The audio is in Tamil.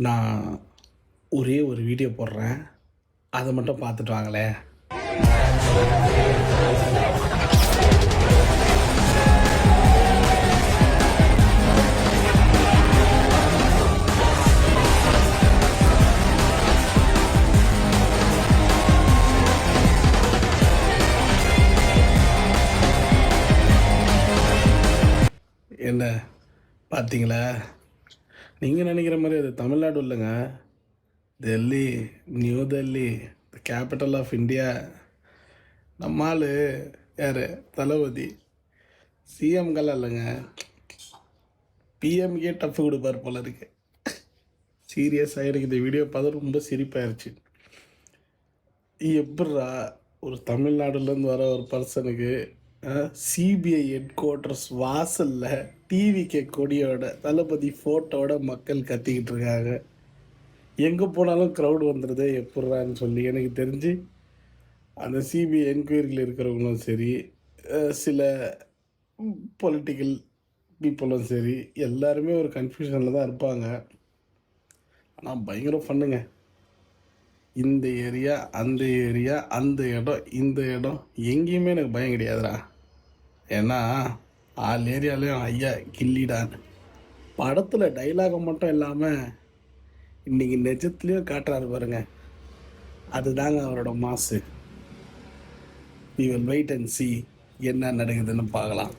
நான் ஒரே ஒரு வீடியோ போடுறேன், அதை மட்டும் பார்த்துட்டு வாங்களேன். என்ன பார்த்தீங்களா? நீங்கள் நினைக்கிற மாதிரி அது தமிழ்நாடு இல்லைங்க. Delhi, new Delhi, the capital of India. நம்ம ஆள் யார்? தளபதி. சிஎம்கெல்லாம் இல்லைங்க, பிஎம்கே டஃப் கொடுப்பார் போல இருக்கு. சீரியஸாக எனக்கு இந்த வீடியோ பார்த்து ரொம்ப சிரிப்பாயிருச்சு. எப்பட்றா ஒரு தமிழ்நாடுலேருந்து வர ஒரு பர்சனுக்கு சிபிஐ ஹெட் குவார்ட்டர்ஸ் வாசலில் டிவிகே கொடியோட தளபதி ஃபோட்டோட மக்கள் கத்திக்கிட்டு இருக்காங்க. எங்கே போனாலும் க்ரௌட் வந்துடுது எப்பட்றான்னு சொல்லி. எனக்கு தெரிஞ்சு அந்த சிபிஐ என்கொயரியில் இருக்கிறவங்களும் சரி, சில பொலிட்டிக்கல் பீப்புளும் சரி, எல்லாருமே ஒரு கன்ஃபியூஷனில் தான் இருப்பாங்க. ஆனால் பயங்கர ஃபண்ணுங்க. இந்த ஏரியா, அந்த ஏரியா, அந்த இடம், இந்த இடம், எங்கேயுமே எனக்கு பயம் கிடையாதுடா. ஏன்னா ஆல் ஏரியாலையும் ஐயா கில்லிடான் படத்தில் டைலாகை மட்டும் இல்லாமல் இன்றைக்கி நிஜத்துலேயும் காட்டுறாரு பாருங்க. அதுதாங்க அவரோட மாசு. We will wait and see என்ன நடக்குதுன்னு பார்க்கலாம்.